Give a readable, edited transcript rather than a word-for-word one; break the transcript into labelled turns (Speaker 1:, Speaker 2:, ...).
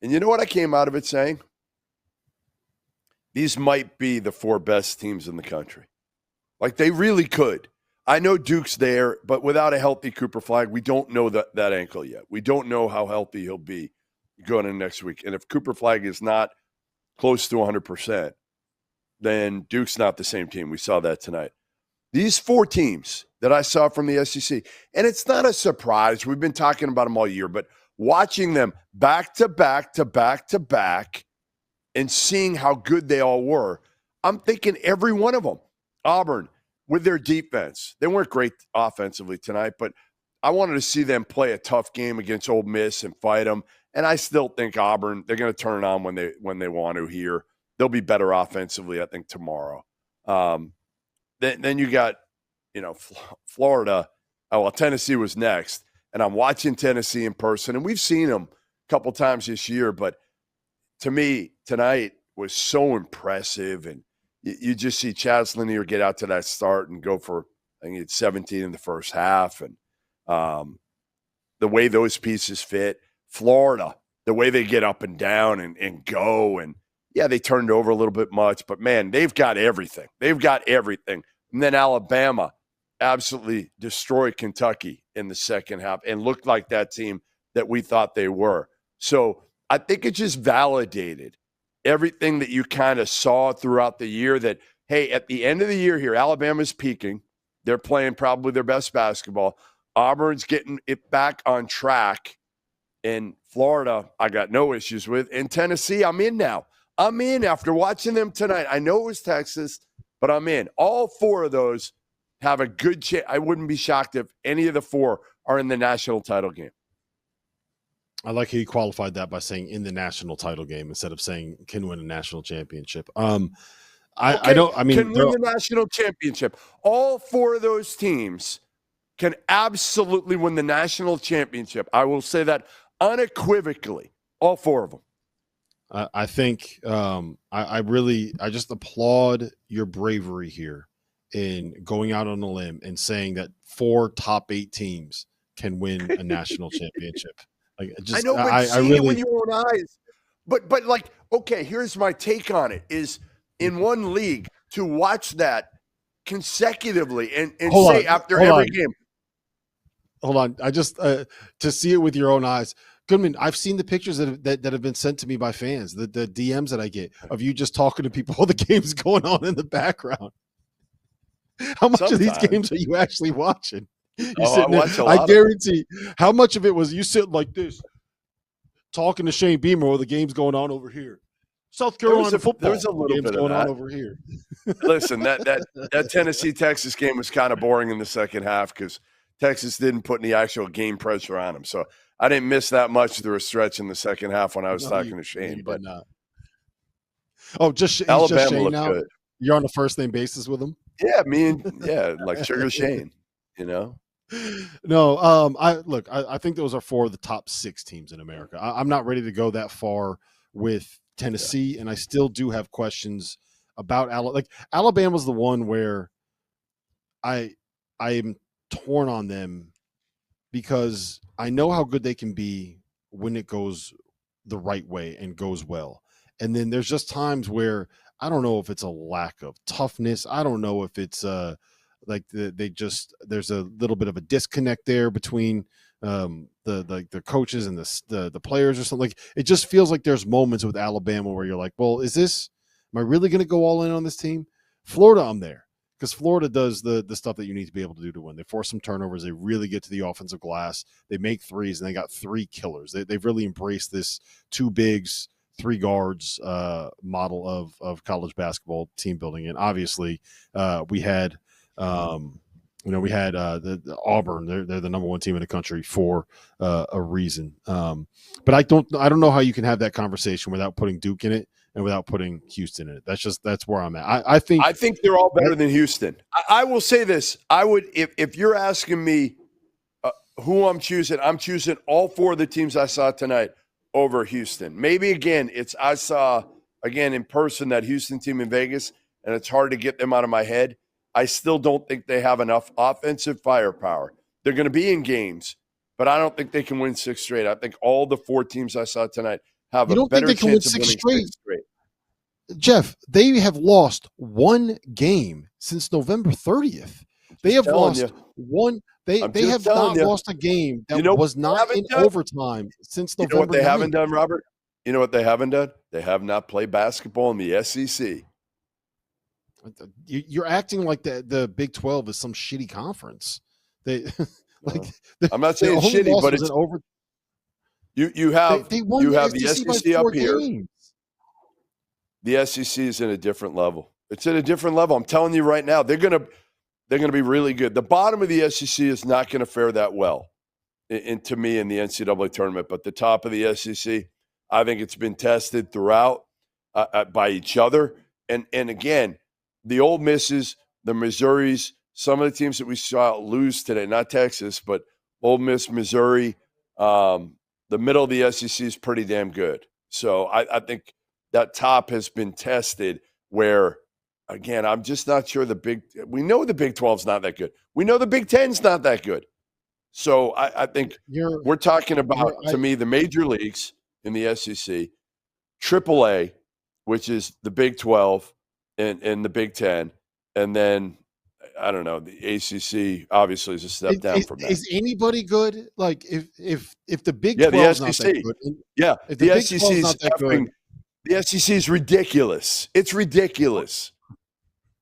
Speaker 1: And you know what I came out of it saying? These might be the 4 best teams in the country. Like, they really could. I know Duke's there, but without a healthy Cooper Flag, we don't know that ankle yet. We don't know how healthy he'll be going into next week. And if Cooper Flag is not close to 100%, then Duke's not the same team. We saw that tonight. These 4 teams that I saw from the SEC, and it's not a surprise. We've been talking about them all year, but watching them back to back to back to back and seeing how good they all were, I'm thinking every one of them. Auburn, with their defense, they weren't great offensively tonight, but I wanted to see them play a tough game against Ole Miss and fight them. And I still think Auburn, they're going to turn it on when they want to here. They'll be better offensively, I think, tomorrow. Then you got, Florida. Oh, well, Tennessee was next. And I'm watching Tennessee in person, and we've seen them a couple times this year. But to me, tonight was so impressive. And you just see Chaz Lanier get out to that start and go for, I think it's 17 in the first half. And the way those pieces fit. Florida, the way they get up and down and go. And, yeah, they turned over a little bit much. But, man, they've got everything. They've got everything. And then Alabama absolutely destroyed Kentucky in the second half and looked like that team that we thought they were. So I think it just validated everything that you kind of saw throughout the year that, hey, at the end of the year here, Alabama's peaking. They're playing probably their best basketball. Auburn's getting it back on track. And Florida, I got no issues with. And Tennessee, I'm in now. I'm in after watching them tonight. I know it was Texas, but I'm in. All 4 of those have a good chance. I wouldn't be shocked if any of the 4 are in the national title game.
Speaker 2: I like how you qualified that by saying in the national title game instead of saying can win a national championship.
Speaker 1: I
Speaker 2: don't. I mean,
Speaker 1: can win the national championship. All 4 of those teams can absolutely win the national championship. I will say that unequivocally. All 4 of them.
Speaker 2: I think I just applaud your bravery here in going out on a limb and saying that 4 top 8 teams can win a national championship. Like,
Speaker 1: I know, but see it with your own eyes. But like, okay, here's my take on it: is in one league to watch that consecutively and say after every game.
Speaker 2: Hold on, I just to see it with your own eyes. Goodman, I've seen the pictures that have been sent to me by fans, the DMs that I get of you just talking to people while the game's going on in the background. How much of these games are you actually watching? I guarantee how much of it was you sitting like this, talking to Shane Beamer while the game's going on over here. South Carolina football.
Speaker 1: There's a little bit
Speaker 2: going
Speaker 1: of that
Speaker 2: on over here.
Speaker 1: Listen, that Tennessee-Texas game was kind of boring in the second half because Texas didn't put any actual game pressure on them. So I didn't miss that much through a stretch in the second half when I was talking to Shane. But
Speaker 2: Alabama just Shane now. Good. You're on a first name basis with him.
Speaker 1: Yeah, like Sugar Shane.
Speaker 2: No, I think those are 4 of the top 6 teams in America. I'm not ready to go that far with Tennessee, and I still do have questions about Alabama's the one where I am torn on them because I know how good they can be when it goes the right way and goes well. And then there's just times where I don't know if it's a lack of toughness. I don't know if it's there's a little bit of a disconnect there between the coaches and the players or something. Like, it just feels like there's moments with Alabama where you're like, well, am I really going to go all in on this team? Florida, I'm there because Florida does the stuff that you need to be able to do to win. They force some turnovers. They really get to the offensive glass. They make threes, and they got 3 killers. They've really embraced this 2 bigs, 3 guards model of college basketball team building. And obviously we had the Auburn. They're the number 1 team in the country for a reason. But I don't know how you can have that conversation without putting Duke in it and without putting Houston in it. That's where I'm at. I think
Speaker 1: they're all better than Houston. I will say this. I would, if you're asking me who I'm choosing all 4 of the teams I saw tonight over Houston. Maybe again, I saw in person that Houston team in Vegas, and it's hard to get them out of my head. I still don't think they have enough offensive firepower. They're going to be in games, but I don't think they can win 6 straight. I think all the 4 teams I saw tonight have
Speaker 2: You
Speaker 1: a
Speaker 2: don't think
Speaker 1: better
Speaker 2: they can win
Speaker 1: chance of
Speaker 2: 6
Speaker 1: winning
Speaker 2: straight?
Speaker 1: 6 straight.
Speaker 2: Jeff, they have lost 1 game since November 30th. They
Speaker 1: Just
Speaker 2: have
Speaker 1: telling
Speaker 2: lost
Speaker 1: you.
Speaker 2: one. They
Speaker 1: I'm
Speaker 2: they
Speaker 1: just
Speaker 2: have
Speaker 1: telling
Speaker 2: not
Speaker 1: you.
Speaker 2: lost a game
Speaker 1: You
Speaker 2: that
Speaker 1: know what
Speaker 2: was
Speaker 1: they
Speaker 2: not
Speaker 1: haven't
Speaker 2: in
Speaker 1: done?
Speaker 2: overtime since
Speaker 1: You know what
Speaker 2: November
Speaker 1: they
Speaker 2: 9th.
Speaker 1: haven't done, Robert? You know what they haven't done? They have not played basketball in the SEC.
Speaker 2: You're acting like the Big 12 is some shitty conference. They like
Speaker 1: I'm not
Speaker 2: the
Speaker 1: saying
Speaker 2: only
Speaker 1: shitty,
Speaker 2: loss
Speaker 1: but
Speaker 2: was
Speaker 1: it's
Speaker 2: in over.
Speaker 1: you have
Speaker 2: They won
Speaker 1: you
Speaker 2: the
Speaker 1: have the
Speaker 2: SEC by
Speaker 1: SEC
Speaker 2: 4
Speaker 1: up here.
Speaker 2: games.
Speaker 1: The SEC is in a different level. It's at a different level. I'm telling you right now, they're gonna be really good. The bottom of the SEC is not going to fare that well, to me, in the NCAA tournament. But the top of the SEC, I think it's been tested throughout by each other. And again, the Ole Misses, the Missouris, some of the teams that we saw lose today, not Texas, but Ole Miss, Missouri, the middle of the SEC is pretty damn good. So I think that top has been tested where, again, I'm just not sure we know the Big 12's not that good. We know the Big 10's not that good. So I think we're talking about, to me, the major leagues in the SEC, AAA, which is the Big 12 and the Big 10, and then, I don't know, the ACC obviously is a step down from that.
Speaker 2: Is anybody good? Like if the Big
Speaker 1: Yeah,
Speaker 2: 12 is
Speaker 1: the
Speaker 2: not
Speaker 1: SEC.
Speaker 2: that good.
Speaker 1: Yeah,
Speaker 2: If the Big
Speaker 1: SEC
Speaker 2: 12 is
Speaker 1: is
Speaker 2: not that good,
Speaker 1: the SEC is ridiculous. It's ridiculous.